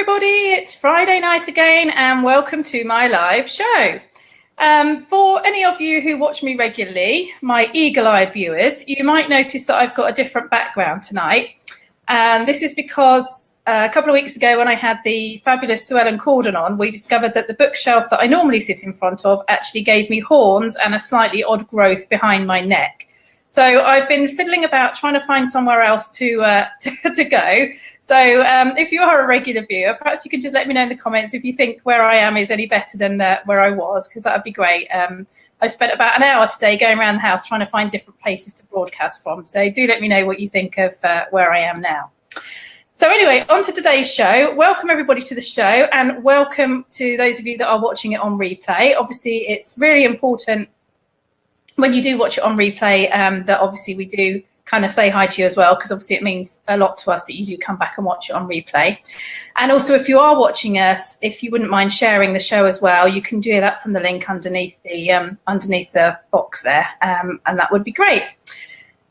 everybody, it's Friday night again and welcome to my live show. For any of you who watch me regularly, my eagle-eyed viewers, you might notice that I've got a different background tonight. And this is because a couple of weeks ago when I had the fabulous Sue Ellen Corden on, we discovered that the bookshelf that I normally sit in front of actually gave me horns and a slightly odd growth behind my neck. So I've been fiddling about trying to find somewhere else to go. So if you are a regular viewer, perhaps you can just let me know in the comments if you think where I am is any better than where I was, because that would be great. I spent about an hour today going around the house trying to find different places to broadcast from. So do let me know what you think of where I am now. So anyway, on to today's show. Welcome everybody to the show, and welcome to those of you that are watching it on replay. Obviously, it's really important when you do watch it on replay, that obviously we do kind of say hi to you as well, because obviously it means a lot to us that you do come back and watch it on replay. And also, if you are watching us, if you wouldn't mind sharing the show as well, you can do that from the link underneath the box there, and that would be great.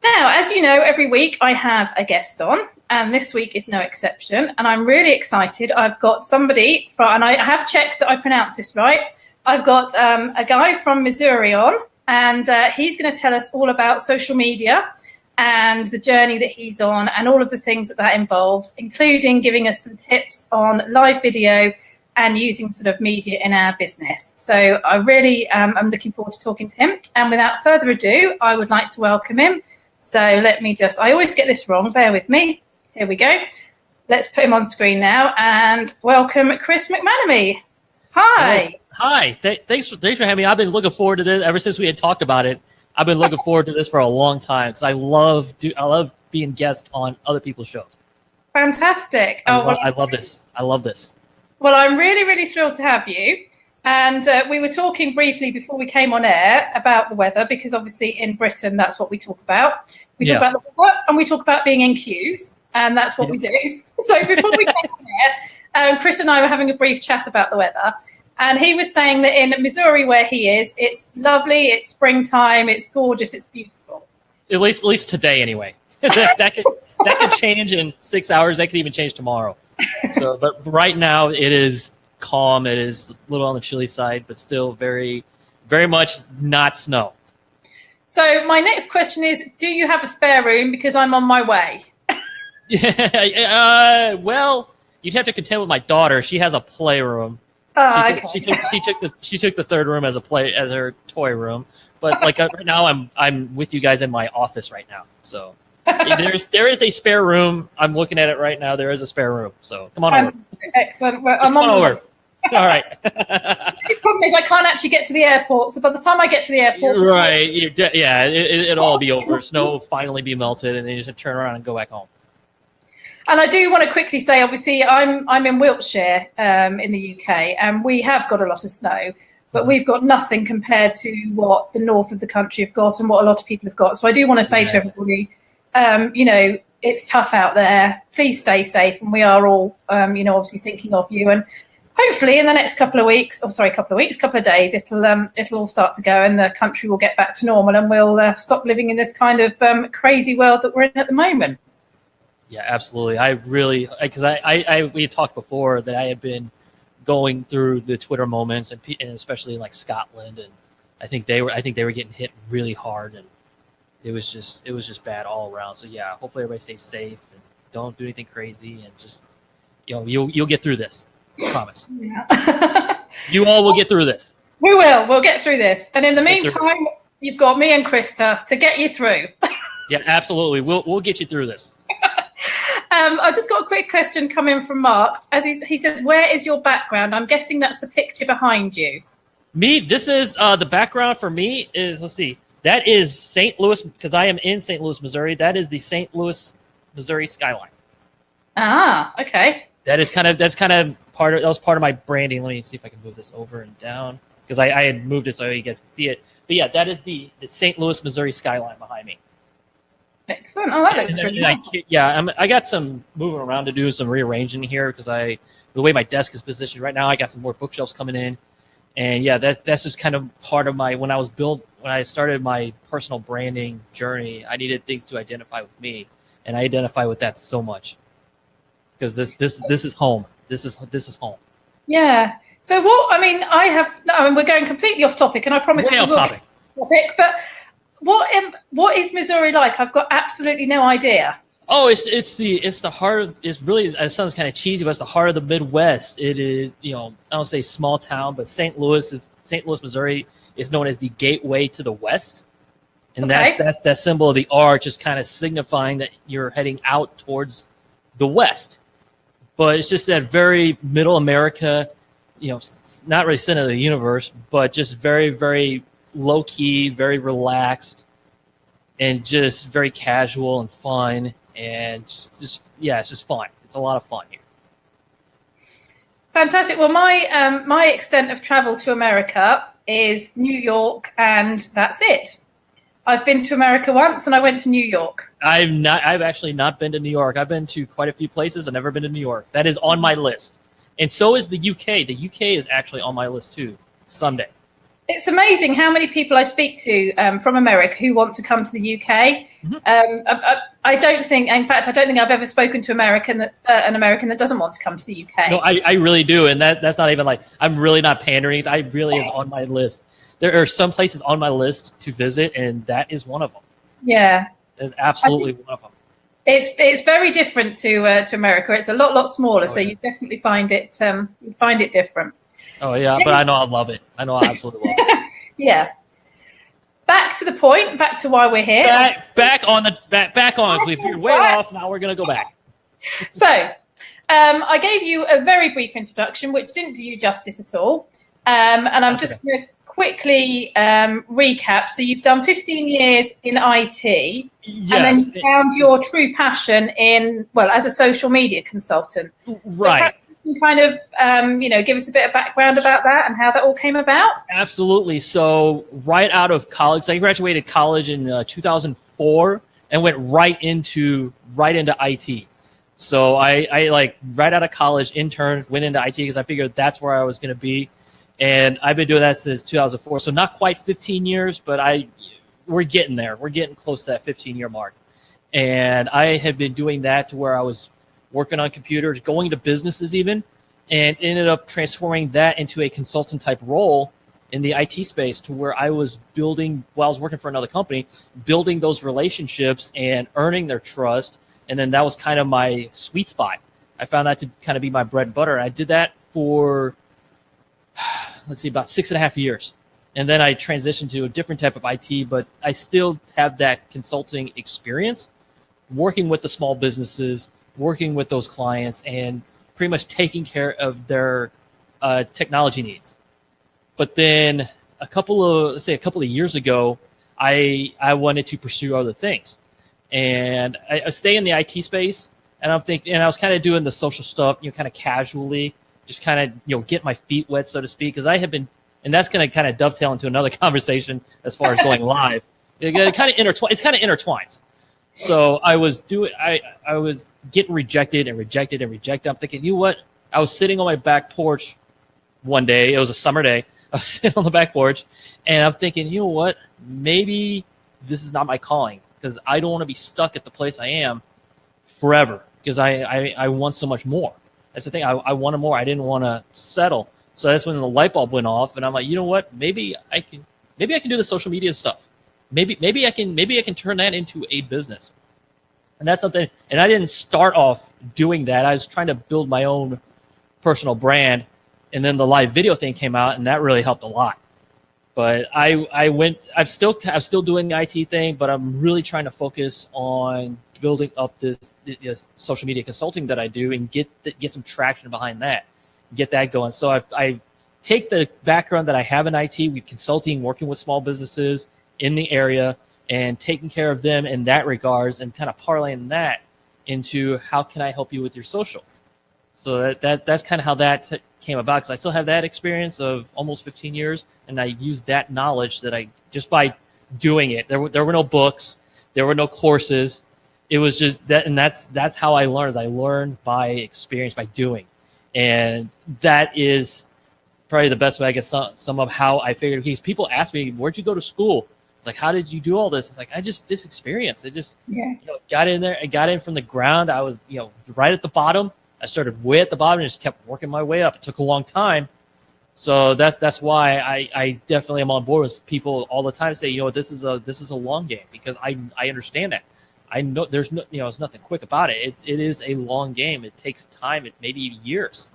Now, as you know, every week I have a guest on, and this week is no exception. And I'm really excited. I've got somebody and I have checked that I pronounce this right. I've got a guy from Missouri on. And he's going to tell us all about social media and the journey that he's on and all of the things that involves, including giving us some tips on live video and using sort of media in our business. So I really am looking forward to talking to him. And without further ado, I would like to welcome him. So I always get this wrong. Bear with me. Here we go. Let's put him on screen now and welcome Chris McManamy. Hi. Hello. Hi, thanks for having me. I've been looking forward to this ever since we had talked about it. I've been looking forward to this for a long time because I love being guest on other people's shows. Fantastic! I love this. I love this. Well, I'm really, really thrilled to have you. And we were talking briefly before we came on air about the weather, because obviously in Britain that's what we talk about. We talk about the weather and we talk about being in queues, and that's what we do. So before we came on air, Chris and I were having a brief chat about the weather. And he was saying that in Missouri, where he is, it's lovely, it's springtime, it's gorgeous, it's beautiful. At least today, anyway. that could change in 6 hours. That could even change tomorrow. So, but right now it is calm. It is a little on the chilly side, but still very, very much not snow. So my next question is: do you have a spare room? Because I'm on my way. Well, you'd have to contend with my daughter. She has a playroom. She took the third room as her toy room, but like right now I'm with you guys in my office right now. So there is a spare room. I'm looking at it right now. There is a spare room. So come on over. Excellent. Well, come on over. All right. The problem is I can't actually get to the airport. So by the time I get to the airport, right? It'll all be over. Snow will finally be melted, and then you just turn around and go back home. And I do want to quickly say, obviously, I'm in Wiltshire in the UK, and we have got a lot of snow, but we've got nothing compared to what the north of the country have got and what a lot of people have got. So I do want to say to everybody, it's tough out there. Please stay safe, and we are all, obviously thinking of you. And hopefully, in the next couple of days, it'll all start to go, and the country will get back to normal, and we'll stop living in this kind of crazy world that we're in at the moment. Yeah, absolutely. I really, because we had talked before that I had been going through the Twitter moments and especially in like Scotland, and I think they were getting hit really hard, and it was just bad all around. So yeah, hopefully everybody stays safe and don't do anything crazy, and just you'll get through this. I promise. Yeah. You all will get through this. We will. We'll get through this, and in the meantime, you've got me and Krista to get you through. Yeah, absolutely. We'll get you through this. I've just got a quick question coming from Mark. As he says, where is your background? I'm guessing that's the picture behind you. Me, this is the background for me is, let's see, that is St. Louis, because I am in St. Louis, Missouri. That is the St. Louis, Missouri skyline. Ah, okay. That was part of my branding. Let me see if I can move this over and down, because I had moved it so you guys can see it. But yeah, that is the St. Louis, Missouri skyline behind me. Excellent. Oh, that looks really nice. I got some moving around to do, some rearranging here, because the way my desk is positioned right now, I got some more bookshelves coming in, and yeah, that's just kind of part of my when I started my personal branding journey. I needed things to identify with me, and I identify with that so much because this is home. This is home. Yeah. So we're going completely off topic, and I promise Way off topic. But what is Missouri like? I've got absolutely no idea. Oh, it's the heart. It's really, it sounds kind of cheesy, but it's the heart of the Midwest. It is, I don't say small town, but St. Louis, Missouri is known as the gateway to the West, and Okay. that's that symbol of the R, just kind of signifying that you're heading out towards the West. But it's just that very middle America, not really center of the universe, but just very, very low key, very relaxed, and just very casual and fun. And it's just fun. It's a lot of fun here. Fantastic. Well, my extent of travel to America is New York, and that's it. I've been to America once, and I went to New York. I've actually not been to New York. I've been to quite a few places. I've never been to New York. That is on my list. And so is the UK. The UK is actually on my list too, someday. It's amazing how many people I speak to from America who want to come to the UK. Mm-hmm. I don't think I've ever spoken to an American that doesn't want to come to the UK. No, I really do. And that's not even like, I'm really not pandering. I really is on my list. There are some places on my list to visit, and that is one of them. Yeah. It's absolutely one of them. It's very different to America. It's a lot smaller, so you definitely find it different. Oh yeah, but I know I love it. I know I absolutely love it. Yeah. Back to the point. Back to why we're here. Back on. We've veered way off. Now we're gonna go back. So, I gave you a very brief introduction, which didn't do you justice at all. And I'm just going to quickly recap. So you've done 15 years in IT, yes, and then you found your true passion as a social media consultant. Right. So you kind of, give us a bit of background about that and how that all came about. Absolutely. So right out of college, I graduated college in 2004 and went right into IT. So I like right out of college, interned, went into IT because I figured that's where I was going to be. And I've been doing that since 2004. So not quite 15 years, but we're getting there. We're getting close to that 15-year mark. And I had been doing that to where I was working on computers, going to businesses even, and ended up transforming that into a consultant type role in the IT space to where I was building, while I was working for another company, building those relationships and earning their trust. And then that was kind of my sweet spot. I found that to kind of be my bread and butter. I did that for about 6.5 years. And then I transitioned to a different type of IT, but I still have that consulting experience, working with the small businesses, working with those clients, and pretty much taking care of their technology needs. But then a couple of years ago, I wanted to pursue other things. And I stay in the IT space, and I was kind of doing the social stuff, kind of casually, just kind of, get my feet wet, so to speak, because I have been, and that's going to kind of dovetail into another conversation as far as going live. It kind of intertwines. So I was getting rejected. I'm thinking, you know what? I was sitting on my back porch one day. It was a summer day. I was sitting on the back porch, and I'm thinking, you know what? Maybe this is not my calling, because I don't want to be stuck at the place I am forever, because I want so much more. That's the thing. I wanted more. I didn't want to settle. So that's when the light bulb went off, and I'm like, you know what? Maybe I can do the social media stuff. Maybe I can turn that into a business. And that's something. And I didn't start off doing that. I was trying to build my own personal brand, and then the live video thing came out, and that really helped a lot. But I'm still doing the IT thing, but I'm really trying to focus on building up this social media consulting that I do and get some traction behind that, get that going. So I take the background that I have in IT with consulting, working with small businesses in the area, and taking care of them in that regards, and kind of parlaying that into how can I help you with your social. So that's kind of how that came about, because I still have that experience of almost 15 years, and I used that knowledge that I just by doing it. There were no books, there were no courses. It was just that, and that's how I learned. I learned by experience, by doing, and that is probably the best way I guess some of how I figured. Because people ask me, "Where'd you go to school?" It's like, "How did you do all this?" It's like, I just experience. I just got in there. I got in from the ground. I was right at the bottom. I started way at the bottom and just kept working my way up. It took a long time. So that's why I definitely am on board with people all the time say, this is a long game, because I understand that. I know there's nothing quick about it. It is a long game. It takes time, maybe years,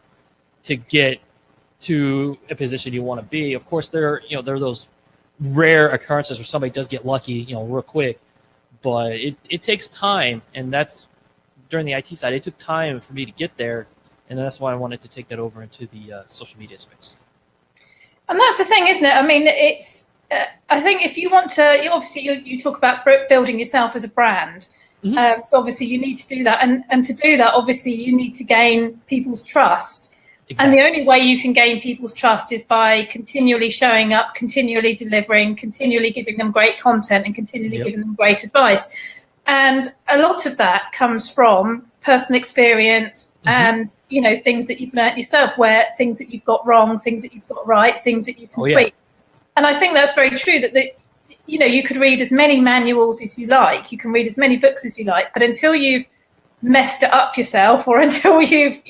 to get to a position you want to be. Of course, there are those rare occurrences where somebody does get lucky, real quick, but it takes time, and that's during the IT side. It took time for me to get there, and that's why I wanted to take that over into the social media space. And that's the thing, isn't it? I mean, it's. I think if you want to, obviously you talk about building yourself as a brand. Mm-hmm. So obviously you need to do that. And to do that, obviously you need to gain people's trust. Exactly. And the only way you can gain people's trust is by continually showing up, continually delivering, continually giving them great content, and continually giving them great advice. And a lot of that comes from personal experience, mm-hmm. and, things that you've learned yourself, where things that you've got wrong, things that you've got right, things that you can tweak. And I think that's very true, that you could read as many manuals as you like, you can read as many books as you like, but until you've messed it up yourself, or until you've,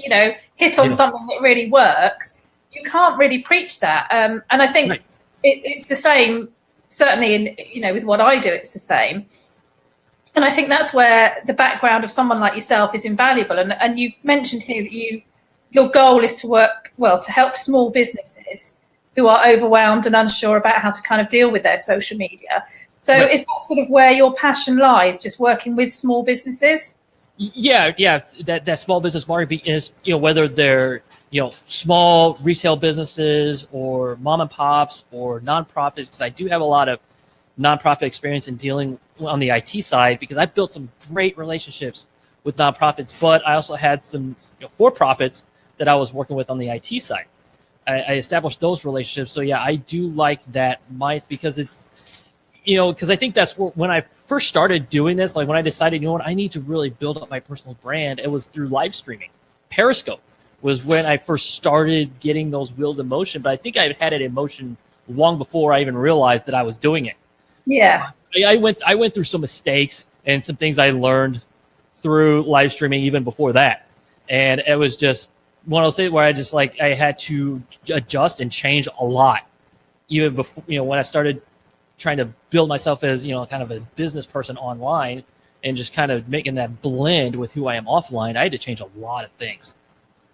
hit on something that really works, you can't really preach that. And I think it's the same, certainly with what I do, it's the same. And I think that's where the background of someone like yourself is invaluable. And you've mentioned here that your goal is to help small businesses who are overwhelmed and unsure about how to kind of deal with their social media. So is that sort of where your passion lies, just working with small businesses? Yeah. That small business market is, whether they're, small retail businesses or mom and pops or nonprofits, because I do have a lot of nonprofit experience in dealing on the IT side, because I've built some great relationships with nonprofits, but I also had some for-profits that I was working with on the IT side. I established those relationships. So yeah, I do like that, because it's, because I think that's when I first started doing this, like when I decided, I need to really build up my personal brand, it was through live streaming. Periscope was when I first started getting those wheels in motion, but I think I had it in motion long before I even realized that I was doing it. Yeah. I went through some mistakes and some things I learned through live streaming even before that. And it was just one of those things where I had to adjust and change a lot. Even before, when I started trying to build myself as, kind of a business person online, and just kind of making that blend with who I am offline, I had to change a lot of things.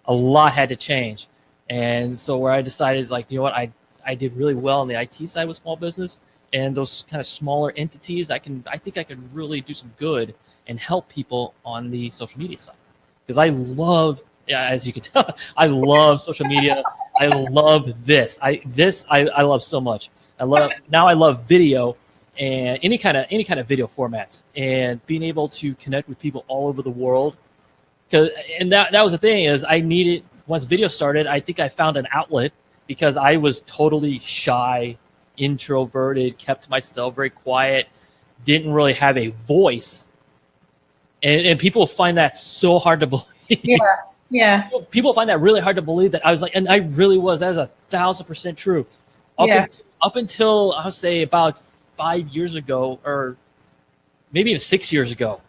A lot had to change. And so where I decided, I did really well on the IT side with small business, and those kind of smaller entities, I think I could really do some good and help people on the social media side. Because I love, as you can tell, I love social media. I love this. I love so much. I love video and any kind of video formats, and being able to connect with people all over the world. And that was the thing, is I needed, once video started, I think I found an outlet, because I was totally shy, introverted, kept myself very quiet, didn't really have a voice. And people find that so hard to believe. Yeah. People find that really hard to believe, that I was and I really was. That was 1,000% true. Up until I would say about 5 years ago, or maybe even 6 years ago,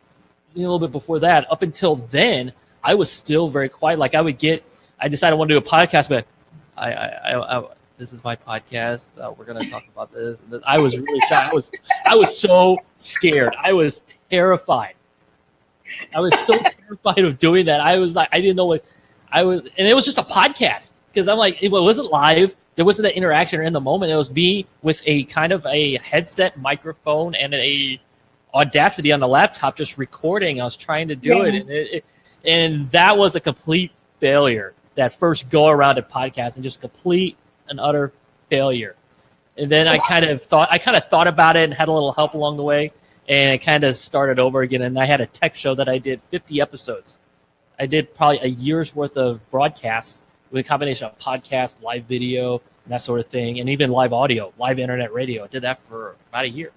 a little bit before that. Up until then, I was still very quiet. I decided I want to do a podcast, but I this is my podcast. We're going to talk about this. And I was really shy. I was so scared. I was terrified. I was so terrified of doing that. I was I didn't know what I was, and it was just a podcast, because I'm it wasn't live. There wasn't that interaction in the moment. It was me with a kind of a headset microphone and a Audacity on the laptop, just recording. I was trying to do it, and that was a complete failure. That first go around at podcast, and just complete and utter failure. And then I kind of thought about it and had a little help along the way. And I kind of started over again, and I had a tech show that I did 50 episodes. I did probably a year's worth of broadcasts with a combination of podcast, live video, and that sort of thing, and even live audio, live internet radio. I did that for about a year.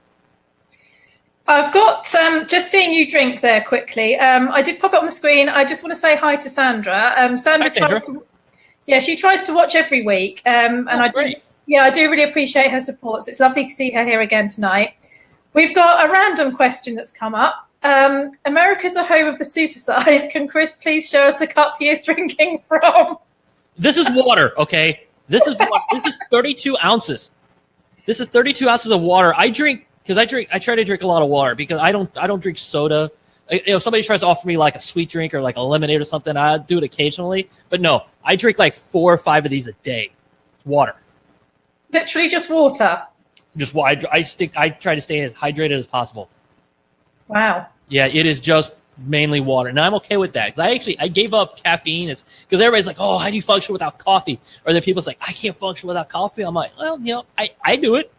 I've got, just seeing you drink there quickly. I did pop it on the screen. I just want to say hi to Sandra. Sandra, she tries to watch every week. I do really appreciate her support. So it's lovely to see her here again tonight. We've got a random question that's come up. America's the home of the supersize. Can Chris please show us the cup he is drinking from? This is water, okay? This is water. This is 32 ounces. This is 32 ounces of water. I try to drink a lot of water because I don't drink soda. If somebody tries to offer me like a sweet drink or like a lemonade or something, I do it occasionally. But no, I drink like 4 or 5 of these a day. Water. Literally just water. Just I try to stay as hydrated as possible. Wow. Yeah, it is just mainly water, and I'm okay with that because I gave up caffeine. It's because everybody's like, oh, how do you function without coffee? Or then people's like, I can't function without coffee. I'm like, well, I do it.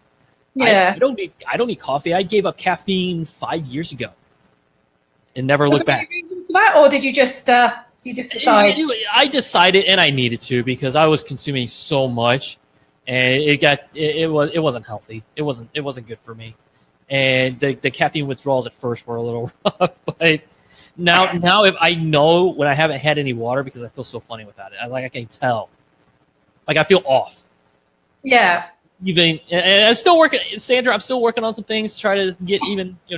Yeah. I don't need coffee. I gave up caffeine 5 years ago, and never looked back. For that, or did you just decide? I decided, and I needed to because I was consuming so much, and it wasn't healthy. It wasn't good for me. And the caffeine withdrawals at first were a little rough, but now if I know when I haven't had any water because I feel so funny without it, I can tell, like I feel off. Yeah. And I'm still working, Sandra. I'm still working on some things to try to get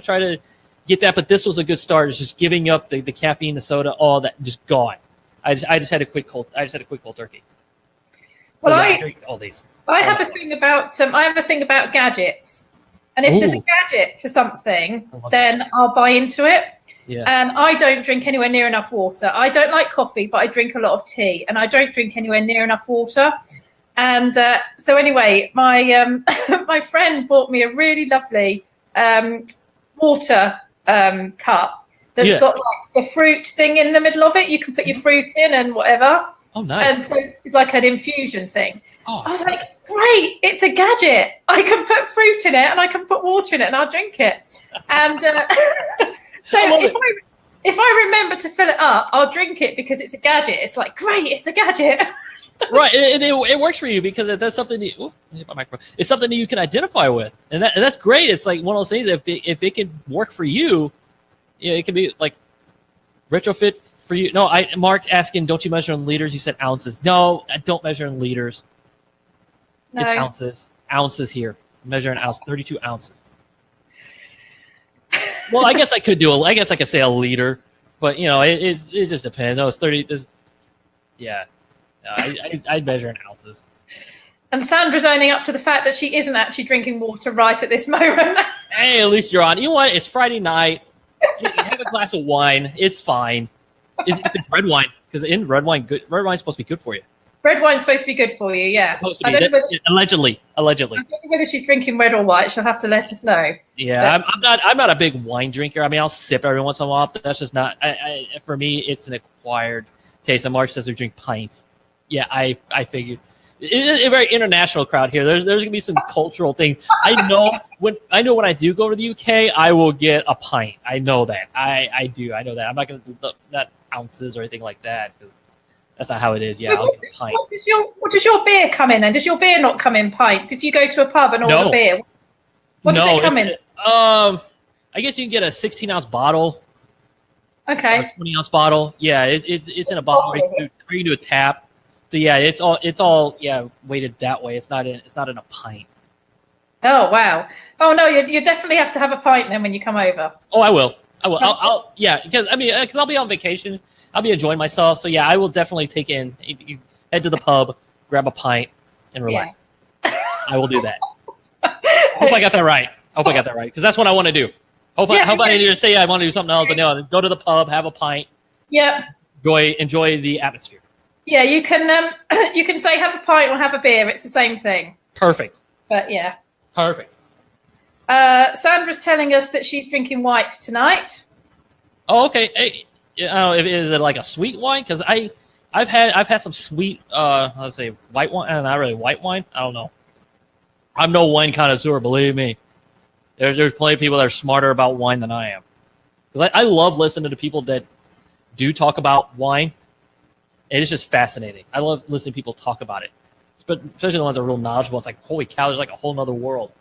try to get that. But this was a good start. It's just giving up the caffeine, the soda, all that, just gone. I just had a quick cold. I just had a quick cold turkey. So well, I drink all these. I have a thing about gadgets. And if there's a gadget for something, then I'll buy into it. Yeah. And I don't drink anywhere near enough water. I don't like coffee, but I drink a lot of tea. And I don't drink anywhere near enough water. And so anyway, my my friend bought me a really lovely water cup that's got like the fruit thing in the middle of it. You can put your fruit in and whatever. Oh, nice. And so it's like an infusion thing. Oh. I was like, great, it's a gadget. I can put fruit in it and I can put water in it and I'll drink it. And so if I remember to fill it up, I'll drink it because it's a gadget. It's like, great, it's a gadget. Right, and it works for you because that's something it's something that you can identify with, and that's great. It's like one of those things. If it can work for you, it can be like retrofit for you. No, Mark asking, don't you measure in liters? You said ounces. No, I don't measure in liters. No. It's ounces here. Measure an ounce, 32 ounces. Well, I guess I could I guess I could say a liter, but it just depends. No, it's 30. Yeah. I'd measure in ounces. And Sandra's owning up to the fact that she isn't actually drinking water right at this moment. Hey, at least you're on. You know what? It's Friday night. Have a glass of wine. It's fine. If it's red wine, because in red wine's supposed to be good for you. Red wine's supposed to be good for you, yeah. Allegedly. I don't know whether she's drinking red or white. She'll have to let us know. Yeah, I'm not a big wine drinker. I mean, I'll sip every once in a while, but that's just not. For me, it's an acquired taste. And Mark says we drink pints. Yeah, I figured. It's a very international crowd here. There's gonna be some cultural things. I know when I do go to the UK, I will get a pint. I know that. I do. I know that. I'm not gonna not ounces or anything like that because that's not how it is. Yeah, I'll get a pint. What does your beer come in then? Does your beer not come in pints? If you go to a pub and order beer, what does it come in? I guess you can get a 16-ounce bottle. Okay. Or a 20-ounce bottle. Yeah, it's in a bottle where you can do a tap. So yeah, it's all weighted that way. It's not in a pint. Oh wow! Oh no, you definitely have to have a pint then when you come over. Oh, I will. I'll because I'll be on vacation. I'll be enjoying myself. So yeah, I will definitely head to the pub, grab a pint, and relax. Yeah. I will do that. I hope I got that right. Because that's what I want to do. I didn't just say I want to do something else, but no, go to the pub, have a pint. Yeah. Enjoy the atmosphere. Yeah, you can say have a pint or have a beer. It's the same thing. Perfect. But yeah. Perfect. Sandra's telling us that she's drinking white tonight. Oh, okay. Hey, is it like a sweet wine? Because I've had some sweet let's say white wine, not really white wine. I don't know. I'm no wine connoisseur, believe me. There's plenty of people that are smarter about wine than I am. Because I love listening to people that do talk about wine. It's just fascinating. I love listening to people talk about it, especially the ones that are real knowledgeable. It's like, holy cow, there's like a whole nother world.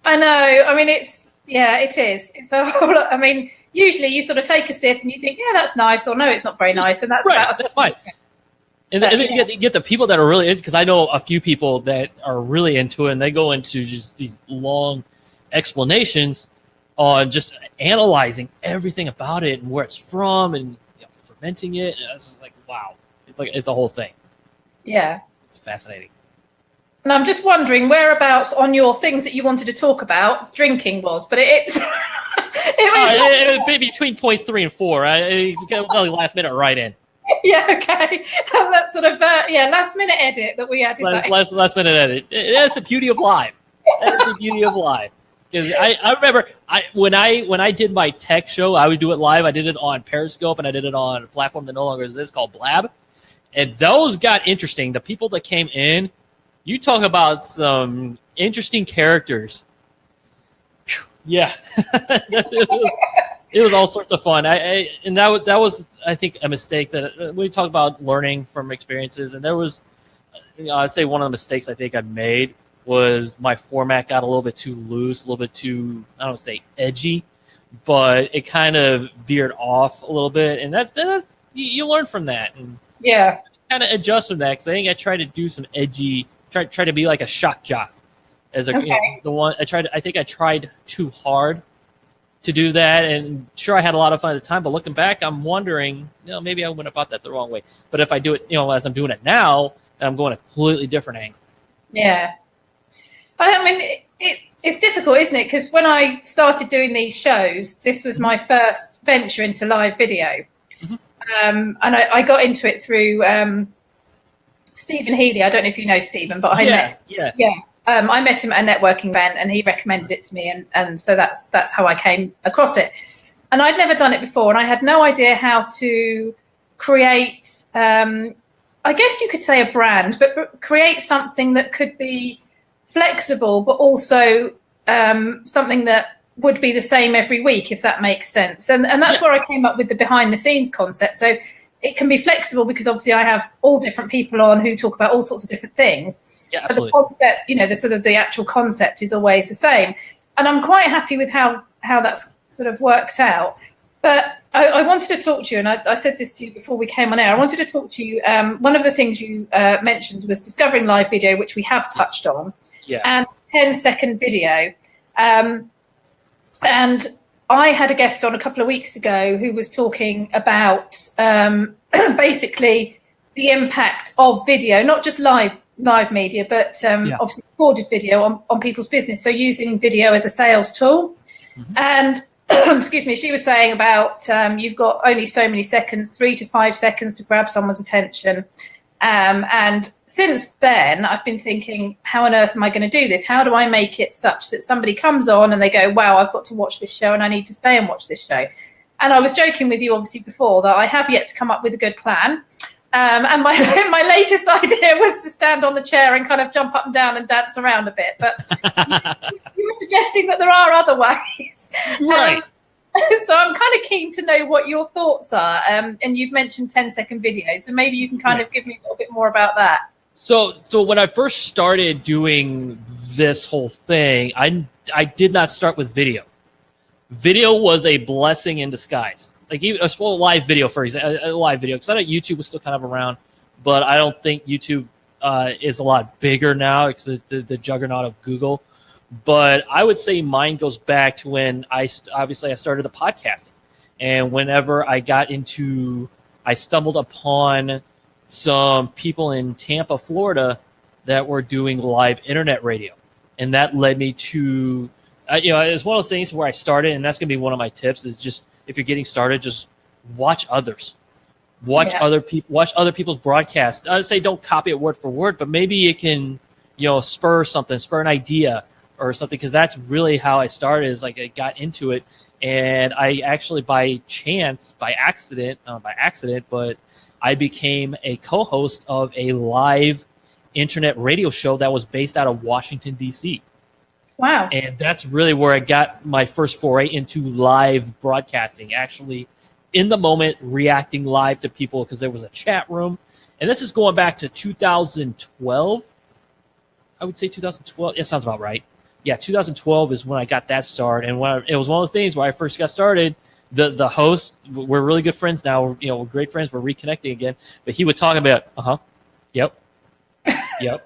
I know. I mean, it is. It's a whole. I mean, usually you sort of take a sip and you think, yeah, that's nice, or no, it's not very nice, and that's right. That's fine. And then you get the people that are really into, because I know a few people that are really into it, and they go into just these long explanations, on just analyzing everything about it and where it's from and fermenting it. And it's just like, wow, it's a whole thing. Yeah, it's fascinating. And I'm just wondering whereabouts on your things that you wanted to talk about drinking was, but it's it was between points 3 and 4. I got the last minute right in. Yeah, okay. That sort of last minute edit that we added. Last minute edit. That's the beauty of live. That's the beauty of live. Because I remember when I did my tech show, I would do it live. I did it on Periscope and I did it on a platform that no longer exists called Blab. And those got interesting. The people that came in, you talk about some interesting characters. Yeah. It was all sorts of fun. And that was I think a mistake that we talked about learning from experiences. And there was, I'd say one of the mistakes I think I made was my format got a little bit too loose, a little bit too, I don't say edgy, but it kind of veered off a little bit. And that's you learn from that. And yeah, kind of adjust from that because I think I tried to do some edgy, try to be like a shock jock as a the one I tried. I think I tried too hard to do that, and sure I had a lot of fun at the time. But looking back, I'm wondering, maybe I went about that the wrong way. But if I do it, as I'm doing it now, I'm going a completely different angle. Yeah, I mean it's difficult, isn't it? Because when I started doing these shows, this was my first venture into live video. And I got into it through Stephen Healy. I don't know if you know Stephen, but I met him at a networking event, and he recommended it to me, and so that's how I came across it. And I'd never done it before, and I had no idea how to create, I guess you could say a brand, but create something that could be flexible, but also something that would be the same every week, if that makes sense. And that's where I came up with the behind the scenes concept. So it can be flexible because obviously I have all different people on who talk about all sorts of different things. Yeah, but the concept, the actual concept is always the same. And I'm quite happy with how that's sort of worked out. But I wanted to talk to you, and I said this to you before we came on air. I wanted to talk to you. One of the things you mentioned was discovering live video, which we have touched on, and 10-second video. And I had a guest on a couple of weeks ago who was talking about basically the impact of video, not just live media, but obviously recorded video on people's business. So using video as a sales tool. And excuse me, she was saying about you've got only so many seconds, 3 to 5 seconds to grab someone's attention. And since then, I've been thinking, how on earth am I going to do this? How do I make it such that somebody comes on and they go, wow, I've got to watch this show and I need to stay and watch this show? And I was joking with you, obviously, before that I have yet to come up with a good plan. And my latest idea was to stand on the chair and kind of jump up and down and dance around a bit. But you were suggesting that there are other ways. Right. So I'm kind of keen to know what your thoughts are. And you've mentioned 10-second videos, so maybe you can kind of give me a little bit more about that. So when I first started doing this whole thing, I did not start with video. Video was a blessing in disguise. Like even a live video, for example, a live video, because I know YouTube was still kind of around, but I don't think YouTube is a lot bigger now because the juggernaut of Google. But I would say mine goes back to when I started the podcasting, and whenever I stumbled upon some people in Tampa, Florida, that were doing live internet radio, and that led me to, it's one of those things where I started, and that's going to be one of my tips is just if you're getting started, just watch others, watch other people's broadcasts. I would say don't copy it word for word, but maybe it can, spur an idea or something, because that's really how I started. Is like I got into it, and I actually by accident, but I became a co-host of a live internet radio show that was based out of Washington, D.C. Wow. And that's really where I got my first foray into live broadcasting, actually in the moment reacting live to people, because there was a chat room. And this is going back to 2012. I would say 2012. It sounds about right. Yeah, 2012 is when I got that start. And it was one of those things where I first got started. The host, we're really good friends now. We're great friends. We're reconnecting again. But he would talk about, yep, yeah,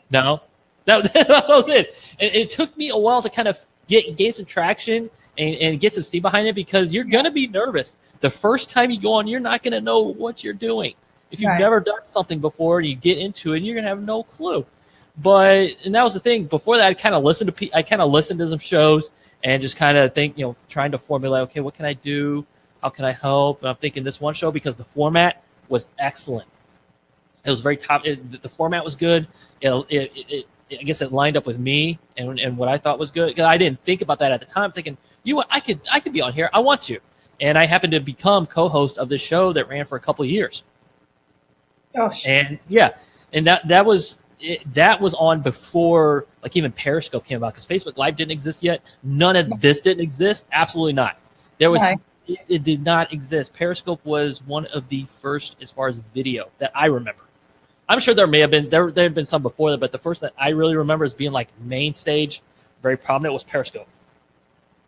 no. That was it. And it took me a while to kind of gain some traction and get some steam behind it, because you're going to be nervous. The first time you go on, you're not going to know what you're doing. If you've never done something before and you get into it, you're going to have no clue. And that was the thing. Before that, I kind of listened to some shows and just kind of think, trying to formulate, okay, what can I do? How can I help? And I'm thinking this one show, because the format was excellent. It was very top. The format was good. I guess it lined up with me and what I thought was good. I didn't think about that at the time, thinking, I could be on here. I want to. And I happened to become co-host of this show that ran for a couple of years. Gosh. And that was on before like even Periscope came about, because Facebook Live didn't exist yet. None of this didn't exist. Absolutely not. It did not exist. Periscope was one of the first as far as video that I remember. I'm sure there had been some before that, but the first that I really remember as being like main stage, very prominent, was Periscope.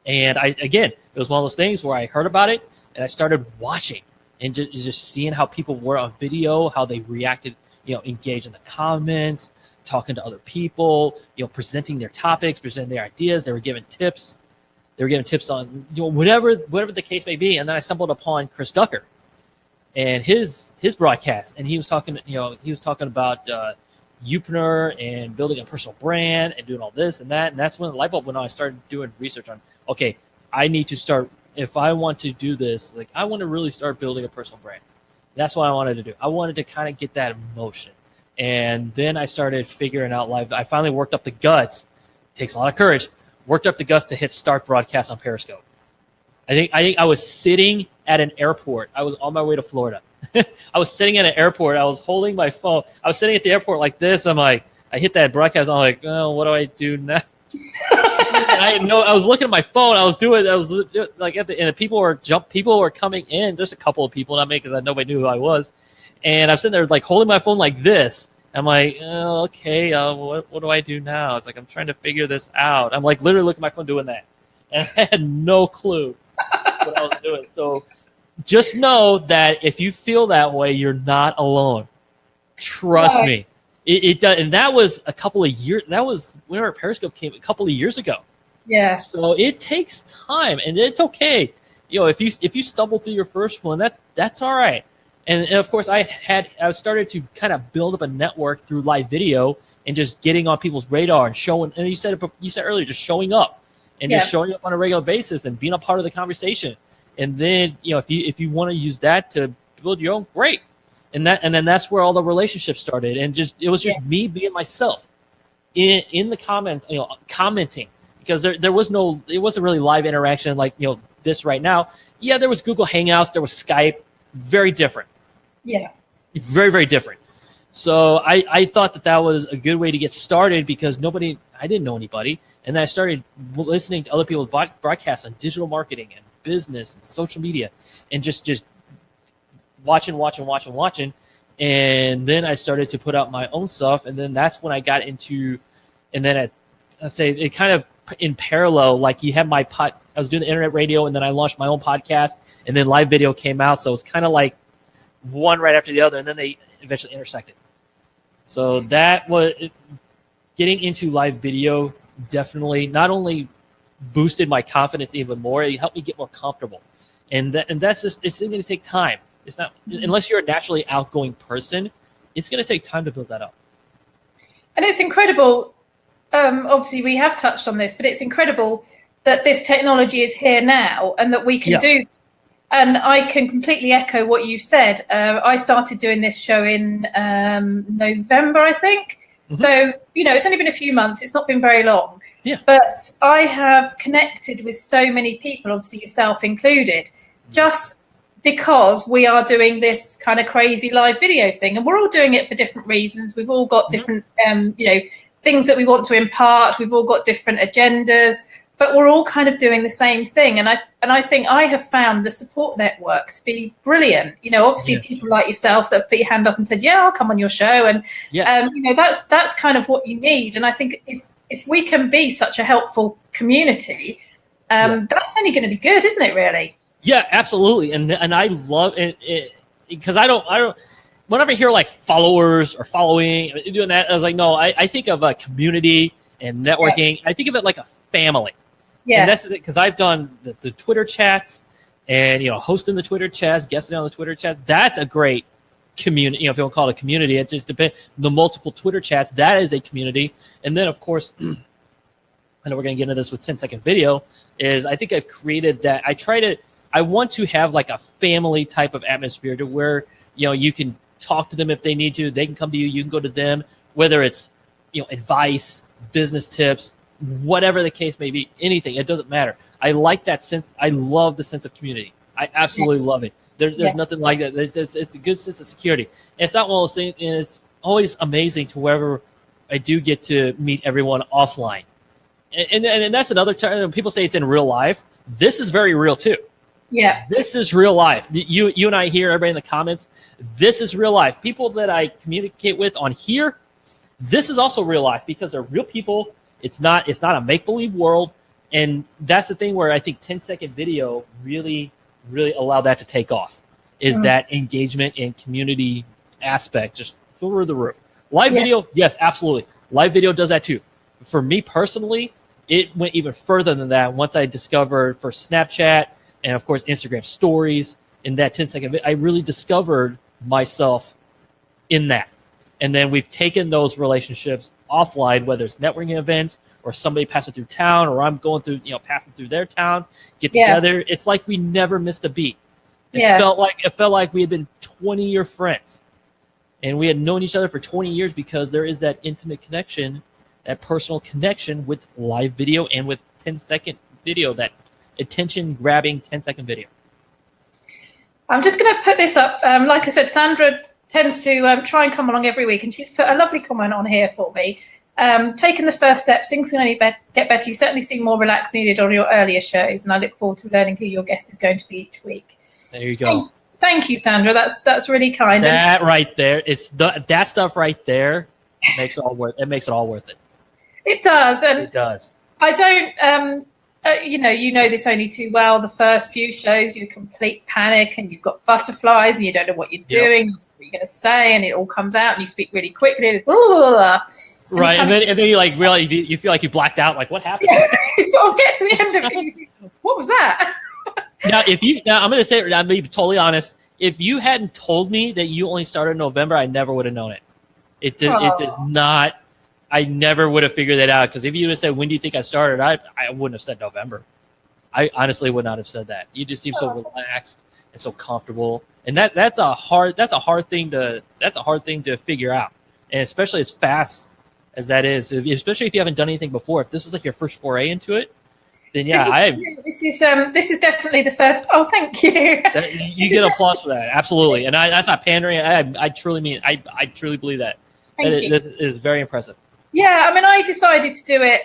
And it was one of those things where I heard about it and I started watching and just seeing how people were on video, how they reacted, engaged in the comments, talking to other people, presenting their topics, presenting their ideas. They were giving tips. They were giving tips on whatever the case may be. And then I stumbled upon Chris Ducker and his broadcast, and he was talking about Youpreneur and building a personal brand and doing all this and that. And that's when the light bulb went on. I started doing research on, okay, I need to start, if I want to do this, like I want to really start building a personal brand. That's what I wanted to do. I wanted to kind of get that emotion. And then I started figuring out live. I finally worked up the guts. It takes a lot of courage. Worked up the guts to hit start broadcast on Periscope. I think I was sitting at an airport. I was on my way to Florida. I was sitting at an airport. I was holding my phone. I was sitting at the airport like this. I'm like, I hit that broadcast. I'm like, oh, what do I do now? And I was looking at my phone. I was like, and people were coming in. Just a couple of people, not me, because nobody knew who I was. And I'm sitting there like holding my phone like this. I'm like, oh, okay, what do I do now? It's like I'm trying to figure this out. I'm like literally looking at my phone doing that, and I had no clue what I was doing. So just know that if you feel that way, you're not alone. Trust me. It does, and that was a couple of years. That was whenever Periscope came a couple of years ago. Yeah. So it takes time, and it's okay. If you stumble through your first one, that's all right. And of course, I started to kind of build up a network through live video and just getting on people's radar and showing. And you said earlier, just showing up and just showing up on a regular basis and being a part of the conversation. And then if you want to use that to build your own, great. And then that's where all the relationships started. And it was just me being myself in the comments, commenting, because it wasn't really live interaction like this right now. Yeah, there was Google Hangouts, there was Skype, very different. Yeah. Very, very different. So I thought that was a good way to get started, because I didn't know anybody. And then I started listening to other people's broadcasts on digital marketing and business and social media, and just watching. And then I started to put out my own stuff. And then that's when I got into, and then I say it kind of in parallel, like you have I was doing the internet radio, and then I launched my own podcast, and then live video came out. So it's kind of like one right after the other, and then they eventually intersected. So that was getting into live video. Definitely not only boosted my confidence even more, it helped me get more comfortable. And that's just, it's going to take time. It's not, unless you're a naturally outgoing person, it's going to take time to build that up. And it's incredible. Obviously, we have touched on this, but it's incredible that this technology is here now and that we can do. And I can completely echo what you said. I started doing this show in November, I think. Mm-hmm. So, it's only been a few months. It's not been very long. Yeah. But I have connected with so many people, obviously yourself included, just because we are doing this kind of crazy live video thing. And we're all doing it for different reasons. We've all got different, things that we want to impart. We've all got different agendas, but we're all kind of doing the same thing. And I think I have found the support network to be brilliant. Obviously people like yourself that have put your hand up and said, yeah, I'll come on your show. And, that's kind of what you need. And I think if we can be such a helpful community, that's only going to be good, isn't it, really? Yeah, absolutely. And I love it because I don't, whenever I hear like followers or following, doing that, I was like, no, I think of a community and networking. I think of it like a family. Yeah. And that's because I've done the Twitter chats and, hosting the Twitter chats, guesting on the Twitter chat. That's a great community. If you want to call it a community, it just depends. The multiple Twitter chats, that is a community. And then, of course, I know we're going to get into this with 10-second video, is I think I've created that. I want to have like a family type of atmosphere to where, you can talk to them if they need to. They can come to you. You can go to them, whether it's, advice, business tips, whatever the case may be, anything. It doesn't matter. I like that sense. I love the sense of community. I absolutely love it. There's nothing like that. It's a good sense of security. And it's not one of those things. And it's always amazing to wherever I do get to meet everyone offline. And that's another time people say it's in real life. This is very real too. Yeah. This is real life. You and I here, everybody in the comments, this is real life. People that I communicate with on here, this is also real life because they're real people. It's not a make-believe world. And that's the thing where I think 10-second video really allow that to take off, is that engagement and community aspect just through the roof. Live video, yes, absolutely. Live video does that too. For me personally, it went even further than that once I discovered for Snapchat and, of course, Instagram stories. In that 10-second video, I really discovered myself in that. And then we've taken those relationships offline, whether it's networking events or somebody passing through town, or I'm going through, passing through their town, get together. It's like we never missed a beat. It felt like we had been 20-year friends, and we had known each other for 20 years because there is that intimate connection, that personal connection with live video and with 10-second video, that attention-grabbing 10-second video. I'm just going to put this up. Like I said, Sandra tends to try and come along every week, and she's put a lovely comment on here for me. Taking the first steps, things can only get better. You certainly seem more relaxed than you did on your earlier shows, and I look forward to learning who your guest is going to be each week. There you go. Thank you, Sandra. That's really kind. That right there, that stuff right there makes it all worth. It makes it all worth it. It does, and it does. I don't. You know this only too well. The first few shows, you complete panic, and you've got butterflies, and you don't know what you're doing, what you're going to say, and it all comes out, and you speak really quickly. Right, and then you like really you feel like you blacked out. Like, what happened? So I'll get to the end of it. What was that? Now, I'm going to say, I'm going to be totally honest. If you hadn't told me that you only started in November, I never would have known it. It does not. I never would have figured that out, because if you would have said, when do you think I started, I wouldn't have said November. I honestly would not have said that. You just seem so relaxed and so comfortable, and that's a hard thing to figure out, and especially as fast as that is, especially if you haven't done anything before. If this is like your first foray into it, then this is definitely the first. Oh, thank you. You get applause for that, absolutely, and that's not pandering. I truly mean. I truly believe that. It is very impressive. Yeah, I mean, I decided to do it.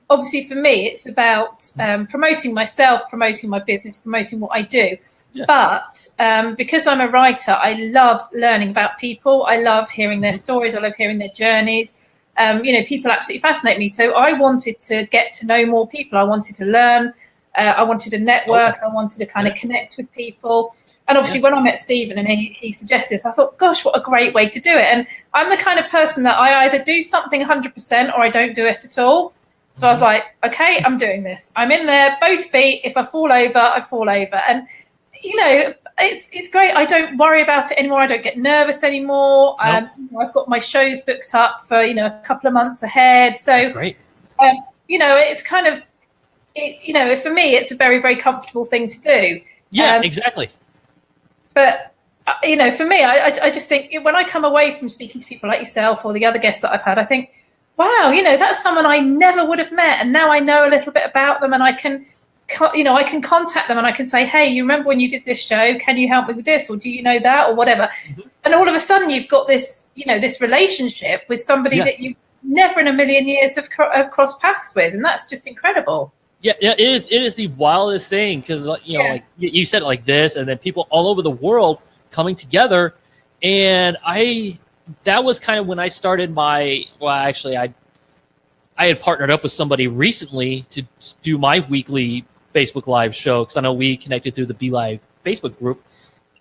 Obviously, for me, it's about promoting myself, promoting my business, promoting what I do. Yeah. But because I'm a writer, I love learning about people. I love hearing their stories. I love hearing their journeys. People absolutely fascinate me. So I wanted to get to know more people. I wanted to learn. I wanted to network. I wanted to kind of connect with people. And obviously, when I met Stephen and he suggested this, I thought, gosh, what a great way to do it. And I'm the kind of person that I either do something 100% or I don't do it at all. So I was like, okay, I'm doing this. I'm in there, both feet. If I fall over, I fall over. And, it's great. I don't worry about it anymore. I don't get nervous anymore. Nope. I've got my shows booked up for, a couple of months ahead. So, that's great. It's kind of, for me, it's a very, very comfortable thing to do. Yeah, exactly. But, for me, I just think when I come away from speaking to people like yourself or the other guests that I've had, I think, wow, that's someone I never would have met. And now I know a little bit about them, and I can contact them and I can say, hey, you remember when you did this show? Can you help me with this? Or do you know that? Or whatever. Mm-hmm. And all of a sudden you've got this, this relationship with somebody that you never in a million years have crossed paths with. And that's just incredible. Yeah, it is the wildest thing, because like you said it like this, and then people all over the world coming together, and that was kind of when I started I had partnered up with somebody recently to do my weekly Facebook Live show, because I know we connected through the Be Live Facebook group.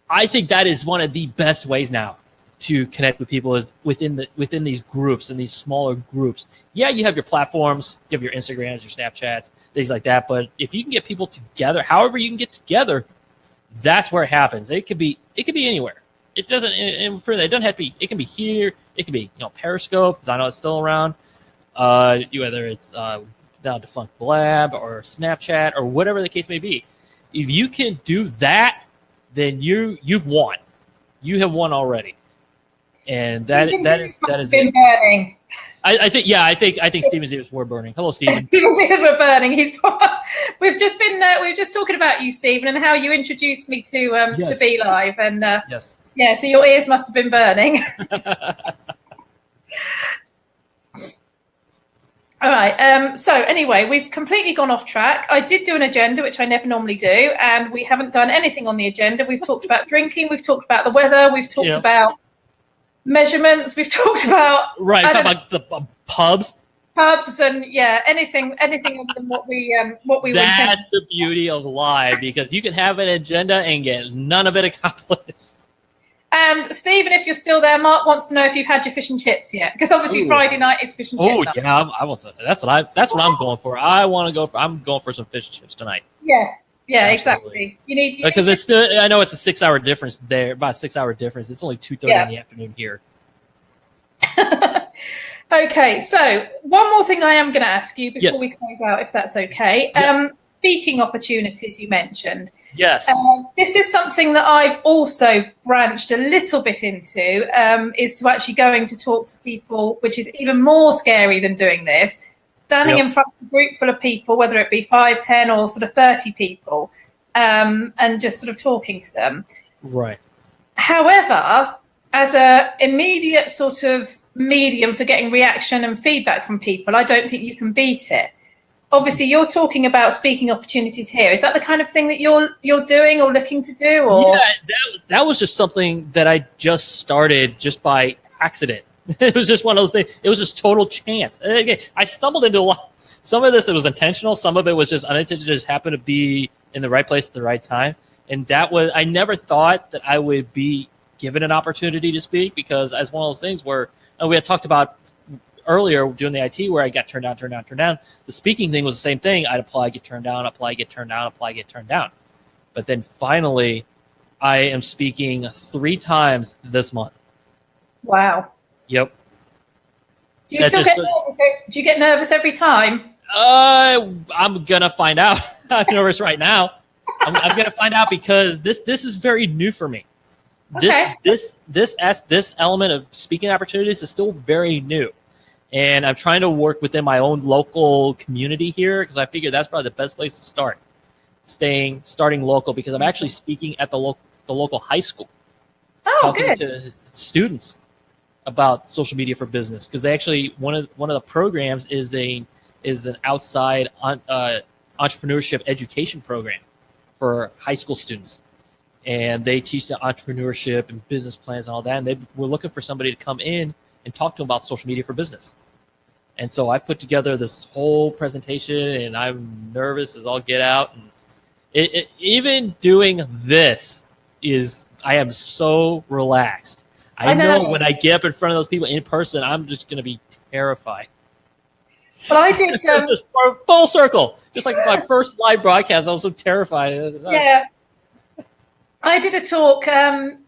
I think that is one of the best ways now to connect with people is within these groups and these smaller groups. Yeah, you have your platforms, you have your Instagrams, your Snapchats, things like that. But if you can get people together, however you can get together, that's where it happens. It could be anywhere. It doesn't. It doesn't have to be. It can be here. It can be Periscope, because I know it's still around. Whether it's now defunct Blab or Snapchat or whatever the case may be. If you can do that, then you've won. You have won already. And that is been burning. I think Steven's ears were burning. Hello, Steven. Steven's ears were burning. We've just talking about you, Steven, and how you introduced me to Be Live, and yes, yeah. So your ears must have been burning. All right. So anyway, we've completely gone off track. I did do an agenda, which I never normally do, and we haven't done anything on the agenda. We've talked about drinking. We've talked about the weather. We've talked about measurements. We've talked about about the pubs, and anything other than what we That's the beauty of live, because you can have an agenda and get none of it accomplished. And Stephen, if you're still there, Mark wants to know if you've had your fish and chips yet, because obviously Friday night is fish and chips. Oh yeah, I want some. That's what I'm going for. I'm going for some fish and chips tonight. Yeah, exactly. You need because it's still. I know it's a 6-hour difference there, about a 6-hour difference. It's only 2:30 in the afternoon here. Okay, so one more thing I am going to ask you before we close out, if that's okay. Yes. Speaking opportunities you mentioned. Yes. This is something that I've also branched a little bit into, is to actually going to talk to people, which is even more scary than doing this, standing in front of a group full of people, whether it be 5, 10 or sort of 30 people, and just sort of talking to them. Right. However, as a immediate sort of medium for getting reaction and feedback from people, I don't think you can beat it. Obviously, you're talking about speaking opportunities here. Is that the kind of thing that you're doing or looking to do? Or? Yeah, that was just something that I just started just by accident. It was just one of those things. It was just total chance. And again, I stumbled into a lot. Some of this, it was intentional. Some of it was just unintentional. Just happened to be in the right place at the right time. And I never thought that I would be given an opportunity to speak, because as one of those things where we had talked about earlier doing the IT, where I got turned down. The speaking thing was the same thing. I'd apply, get turned down, apply, get turned down, apply, get turned down. But then finally, I am speaking 3 times this month. Wow. Yep. Do you still get nervous? Do you get nervous every time? I'm gonna find out. I'm nervous right now. I'm gonna find out, because this is very new for me. Okay. This element of speaking opportunities is still very new. And I'm trying to work within my own local community here, because I figure that's probably the best place to start. Starting local, because I'm actually speaking at the local high school. Oh, talking good. to students about social media for business, because they actually one of the programs is an outside entrepreneurship education program for high school students, and they teach the entrepreneurship and business plans and all that. And we're looking for somebody to come in and talk to them about social media for business. And so I put together this whole presentation, and I'm nervous as all get out. And even doing this I am so relaxed. I know when I get up in front of those people in person, I'm just going to be terrified. Well, I did. Just full circle. Just like my first live broadcast, I was so terrified. Yeah. I did a talk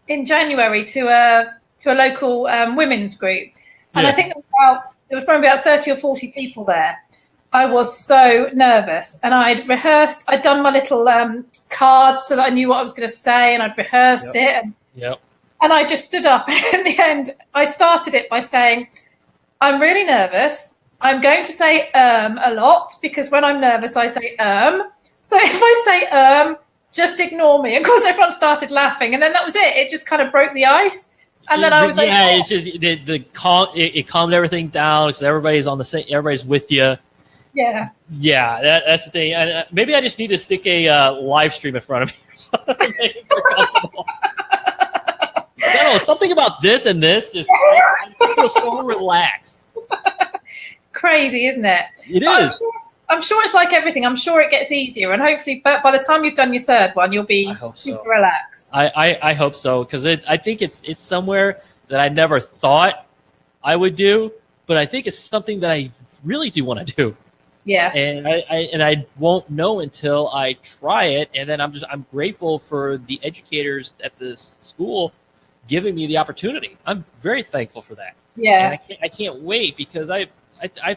in January to a local women's group. And I think there was probably about 30 or 40 people there. I was so nervous, and I'd done my little cards so that I knew what I was going to say, and I'd rehearsed it. And I just stood up, and in the end, I started it by saying, I'm really nervous. I'm going to say a lot, because when I'm nervous, I say So if I say just ignore me. Of course, everyone started laughing, and then that was it. It just kind of broke the ice. And then I was like, it's just it calmed everything down, because everybody's on the same. Everybody's with you. Yeah. That's the thing. Maybe I just need to stick a live stream in front of me or something. I don't know, something about this and this just I feel so relaxed. Crazy, isn't it? It is. I'm sure it's like everything. I'm sure it gets easier, and hopefully, by the time you've done your third one, you'll be super relaxed. I hope so, because I think it's somewhere that I never thought I would do, but I think it's something that I really do want to do. Yeah. And I won't know until I try it. And then I'm grateful for the educators at this school giving me the opportunity. I'm very thankful for that. Yeah. And I can't wait, because I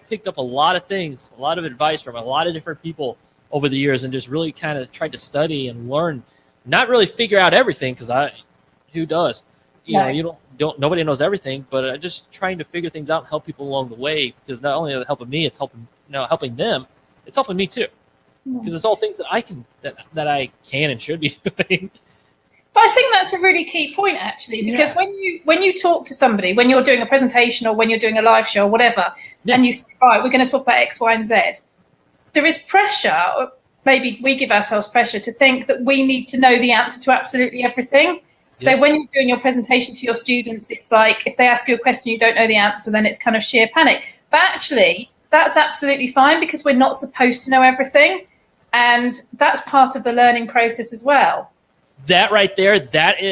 picked up a lot of things, a lot of advice from a lot of different people over the years, and just really kind of tried to study and learn, not really figure out everything, because who does? You know, nobody knows everything, but just trying to figure things out and help people along the way, because not only are they helping me, it's helping them. It's helping me too, because it's all things that I can and should be doing. But I think that's a really key point, actually, because when you talk to somebody, when you're doing a presentation or when you're doing a live show or whatever, and you say, right, we're going to talk about X, Y, and Z, there is pressure. Or maybe we give ourselves pressure to think that we need to know the answer to absolutely everything. Yeah. So when you're doing your presentation to your students, it's like if they ask you a question, you don't know the answer, then it's kind of sheer panic. But actually, that's absolutely fine, because we're not supposed to know everything. And that's part of the learning process as well. That right there,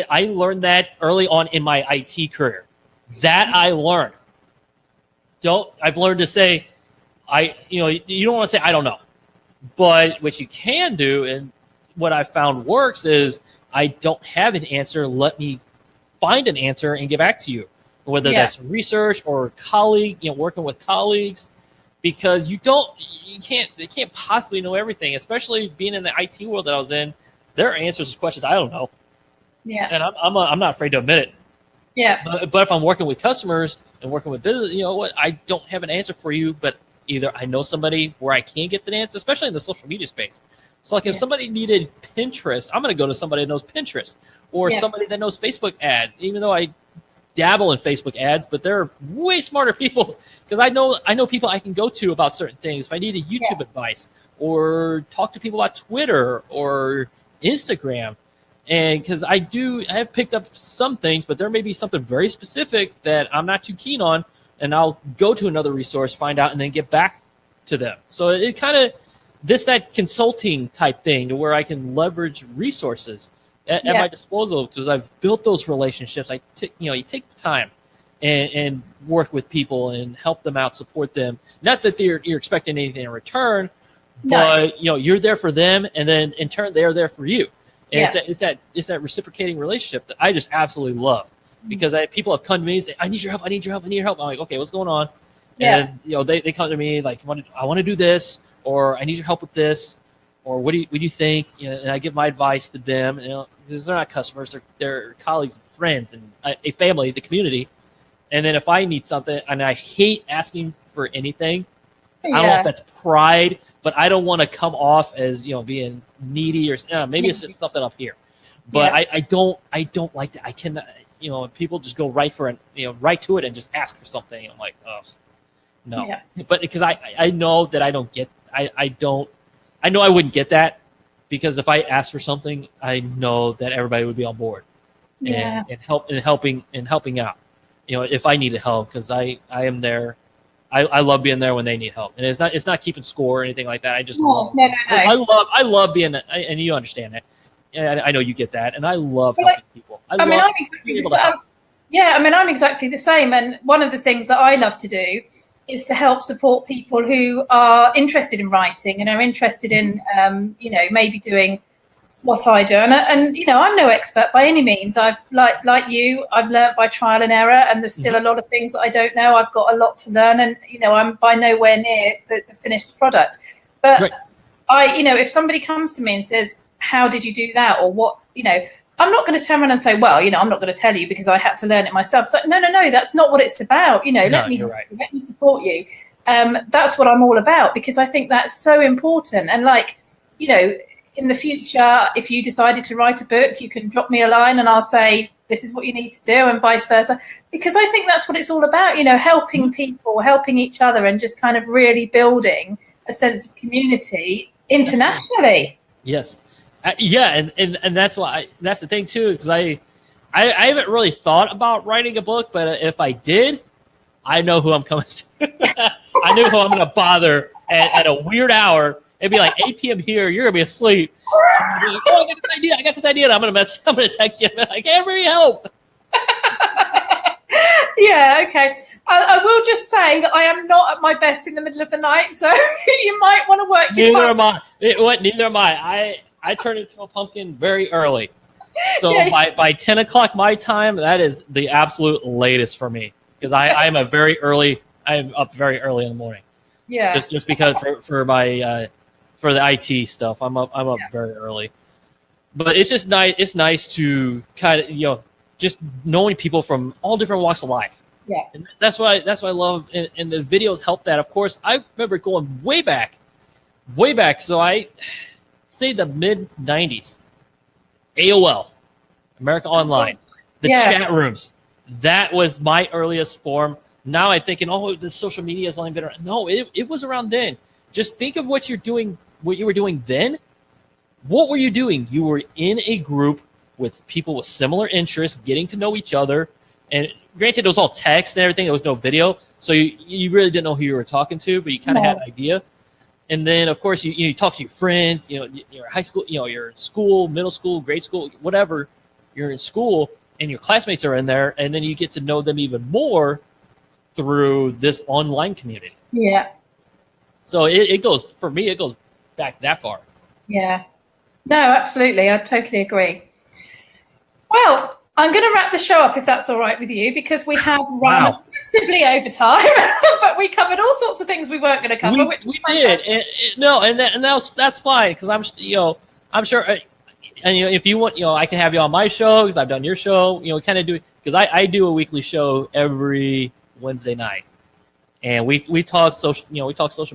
I learned that early on in my IT career. That I learned. I've learned to say, you don't want to say I don't know, but what you can do, and what I found works, is I don't have an answer. Let me find an answer and get back to you, whether that's research or working with colleagues, because they can't possibly know everything, especially being in the IT world that I was in. There are answers to questions I don't know. Yeah. And I'm not afraid to admit it. Yeah. But if I'm working with customers and working with business, I don't have an answer for you, but either I know somebody where I can get the answer, especially in the social media space. So like if somebody needed Pinterest, I'm going to go to somebody that knows Pinterest, or somebody that knows Facebook ads, even though I dabble in Facebook ads, but they're way smarter people, because I know people I can go to about certain things. If I need a YouTube advice, or talk to people about Twitter or Instagram, and because I have picked up some things, but there may be something very specific that I'm not too keen on, and I'll go to another resource, find out, and then get back to them. So it kind of that consulting type thing, to where I can leverage resources at my disposal, because I've built those relationships. You take the time and work with people and help them out, support them. Not that you're expecting anything in return, but you're there for them, and then in turn they're there for you. And it's that reciprocating relationship that I just absolutely love, because people have come to me and say, I need your help, I need your help, I need your help. I'm like, okay, what's going on? And they come to me like, I want to do this, or I need your help with this, or what do you think? And I give my advice to them. Because they're not customers, they're colleagues and friends and a family, the community. And then if I need something, and I hate asking for anything, I don't know if that's pride, but I don't want to come off as being needy, or maybe it's just something up here. But I don't like that. I cannot, people just go right for it, right to it and just ask for something. I'm like, oh no. Yeah. But because I know that I don't get, I know I wouldn't get that, because if I asked for something, I know that everybody would be on board and helping out. If I needed help, because I am there. I love being there when they need help, and it's not keeping score or anything like that. I just I love being, and you understand that. And I know you get that, and I love helping people. I'm exactly the same. And one of the things that I love to do is to help support people who are interested in writing and are interested in, maybe doing what I do. And I'm no expert by any means. I've like you, I've learned by trial and error, and there's still a lot of things that I don't know. I've got a lot to learn, and I'm by nowhere near the finished product. But if somebody comes to me and says, how did you do that, or what, I'm not going to turn around and say, well, I'm not going to tell you because I had to learn it myself. It's like, no, that's not what it's about. Let me support you. That's what I'm all about, because I think that's so important. And in the future, if you decided to write a book, you can drop me a line and I'll say, this is what you need to do, and vice versa. Because I think that's what it's all about, helping people, helping each other, and just kind of really building a sense of community internationally. Yes. And that's why that's the thing too, because I haven't really thought about writing a book, but if I did, I know who I'm coming to. I know who I'm going to bother at a weird hour. It'd be like 8 p.m. here. You're gonna be asleep. Be like, oh, I got this idea. And I'm gonna text you. I'm like, everybody help. Yeah, okay. I will just say that I am not at my best in the middle of the night, so you might want to work your Neither time. am I. Neither am I. I turn into a pumpkin very early. So Yeah. by 10 o'clock my time, that is the absolute latest for me. Because I'm up very early in the morning. Yeah. Just because for my for the IT stuff, I'm up very early. But it's just nice. It's nice to kind of just knowing people from all different walks of life. Yeah. And that's what I love, and the videos help that. Of course, I remember going way back. So I say the mid '90s. AOL, America Online, the chat rooms. That was my earliest form. Now I'm thinking, oh, the social media has only been around. No, it was around then. Just think of what you were doing then. What were you doing? You were in a group with people with similar interests, getting to know each other. And granted, it was all text and everything. There was no video. So you really didn't know who you were talking to, but you kind of had an idea. And then, of course, you talk to your friends. You're high school. You're in school, middle school, grade school, whatever. You're in school, and your classmates are in there, and then you get to know them even more through this online community. Yeah. So it goes back that far. Yeah. No, absolutely. I totally agree. Well, I'm going to wrap the show up if that's all right with you, because we have run massively over time, but we covered all sorts of things we weren't going to cover. We did, and that's fine, because I'm sure, and if you want, I can have you on my show because I've done your show. Kind of do it because I do a weekly show every Wednesday night, and we talk social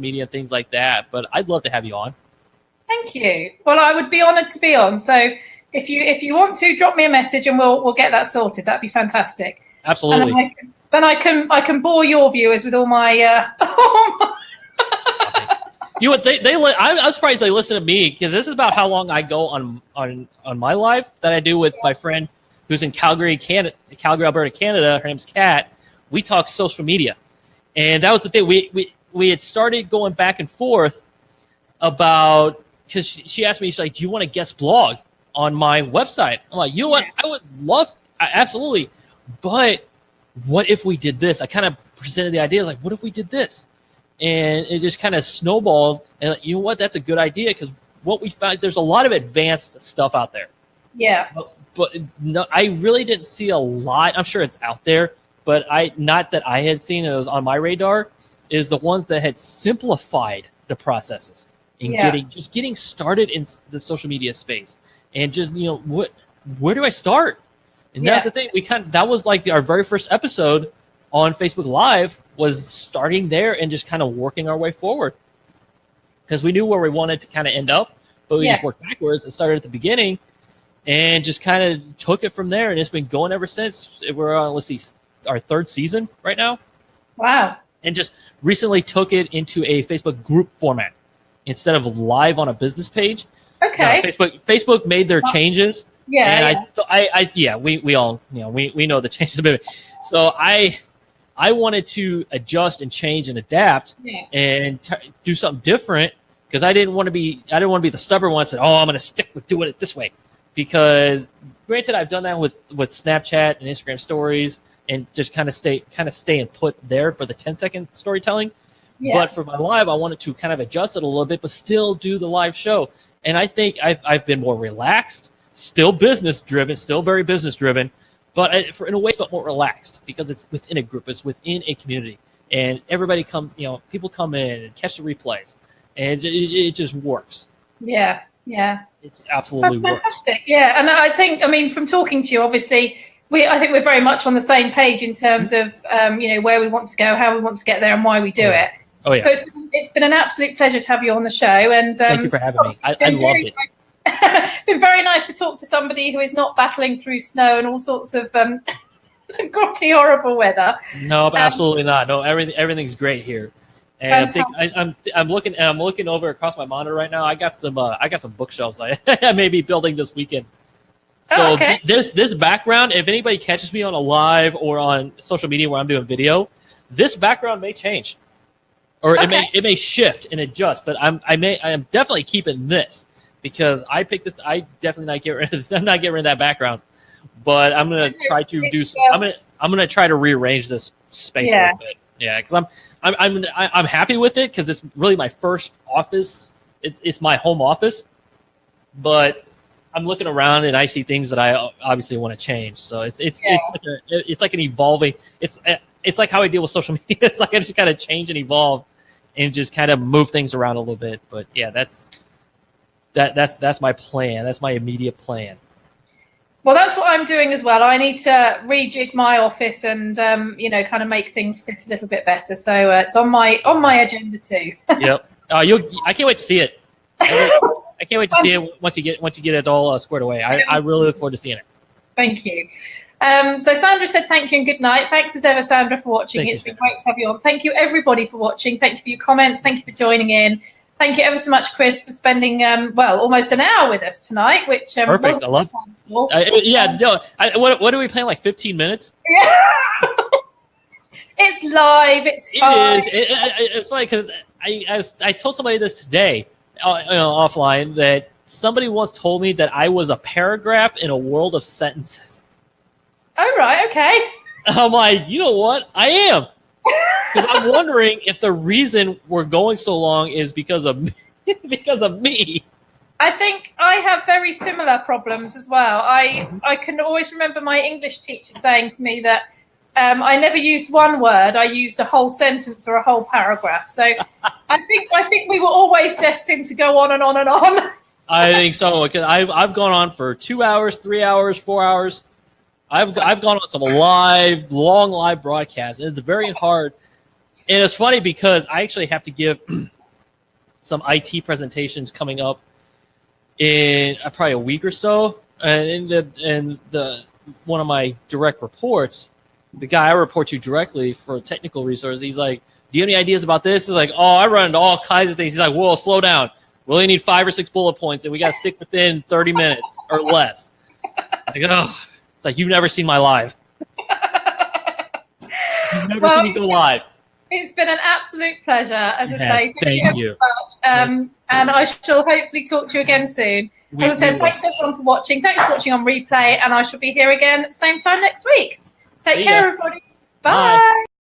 media and things like that. But I'd love to have you on. Thank you. Well, I would be honoured to be on. So if you want to, drop me a message and we'll get that sorted. That'd be fantastic. Absolutely. And then I can bore your viewers with all my. I'm surprised they listen to me, because this is about how long I go on my live that I do with my friend who's in Calgary, Alberta, Canada. Her name's Kat. We talk social media, and that was the thing. We had started going back and forth about, because she asked me, she's like, "Do you want to guest blog on my website?" I'm like, "You know what? I would love, absolutely, but what if we did this?" I kind of presented the idea, like, what if we did this? And it just kind of snowballed. And you know what? That's a good idea, because what we found, there's a lot of advanced stuff out there. Yeah. But no, I really didn't see a lot. I'm sure it's out there, but not that I had seen. It was on my radar. Is the ones that had simplified the processes and getting started in the social media space, and just where do I start? And that's the thing. That was like our very first episode on Facebook Live, was starting there and just kind of working our way forward, because we knew where we wanted to kind of end up, but we just worked backwards and started at the beginning and just kind of took it from there. And it's been going ever since. We're on, let's see, our third season right now. Wow. And just recently took it into a Facebook group format instead of live on a business page. Okay. So Facebook made their changes. Yeah. And we all, we know the changes a bit. So I wanted to adjust and change and adapt and do something different, because I didn't want to be the stubborn one that said, "Oh, I'm going to stick with doing it this way." Because granted, I've done that with Snapchat and Instagram stories, and just kind of stay and put there for the 10-second storytelling. Yeah. But for my live, I wanted to kind of adjust it a little bit, but still do the live show. And I think I've been more relaxed, still business driven, still very business driven, but in a way, but more relaxed, because it's within a group, it's within a community, and everybody people come in and catch the replays, and it just works. Yeah. It absolutely works. Fantastic. Yeah, and I think, from talking to you, obviously, I think we're very much on the same page in terms of where we want to go, how we want to get there, and why we do it. Oh yeah. So it's been an absolute pleasure to have you on the show, and thank you for having me. I loved it. It's been very nice to talk to somebody who is not battling through snow and all sorts of grotty, horrible weather. No, absolutely not. No, everything's great here. And I think I'm looking over across my monitor right now. I got some bookshelves I may be building this weekend. So this background, if anybody catches me on a live or on social media where I'm doing video, this background may change, or it may shift and adjust. But I am definitely keeping this, because I picked this. I definitely not get rid of. I'm not getting rid of that background, but I'm gonna try to do. I'm gonna try to rearrange this space a little bit. Yeah, because I'm happy with it because it's really my first office. It's my home office, but I'm looking around and I see things that I obviously want to change. So it's like an evolving. It's like how I deal with social media. It's like I just kind of change and evolve, and just kind of move things around a little bit. But yeah, that's my plan. That's my immediate plan. Well, that's what I'm doing as well. I need to rejig my office and kind of make things fit a little bit better. So it's on my agenda too. Yep. I can't wait to see it. I can't wait to see it once you get it all squared away. I really look forward to seeing it. Thank you. So Sandra said thank you and good night. Thanks as ever, Sandra, for watching. It's been great to have you on. Thank you, everybody, for watching. Thank you for your comments. Thank you for joining in. Thank you ever so much, Chris, for spending almost an hour with us tonight. Which perfect. I love. What are we playing? Like 15 minutes? Yeah. It's live. It's fun. It is. It's funny because I told somebody this today, offline, that somebody once told me that I was a paragraph in a world of sentences. Oh right, okay. I'm like, you know what? I am. Because I'm wondering if the reason we're going so long is because of me. I think I have very similar problems as well. I can always remember my English teacher saying to me that I never used one word. I used a whole sentence or a whole paragraph. So I think we were always destined to go on and on and on. I think so. Because I've gone on for 2 hours, 3 hours, 4 hours. I've gone on some long live broadcasts, and it's very hard. And it's funny because I actually have to give some IT presentations coming up in probably a week or so. And the one of my direct reports, the guy I report to directly for technical resources, he's like, "Do you have any ideas about this?" He's like, "Oh, I run into all kinds of things." He's like, "Whoa, slow down. We only need 5 or 6 bullet points, and we got to stick within 30 minutes or less." Like, oh, it's like you've never seen my live. You've never seen me go live. It's been an absolute pleasure, as I say. Thank you. So much. And I shall hopefully talk to you again soon. As I said, thanks everyone for watching. Thanks for watching on replay, and I shall be here again same time next week. Take care, everybody. Bye.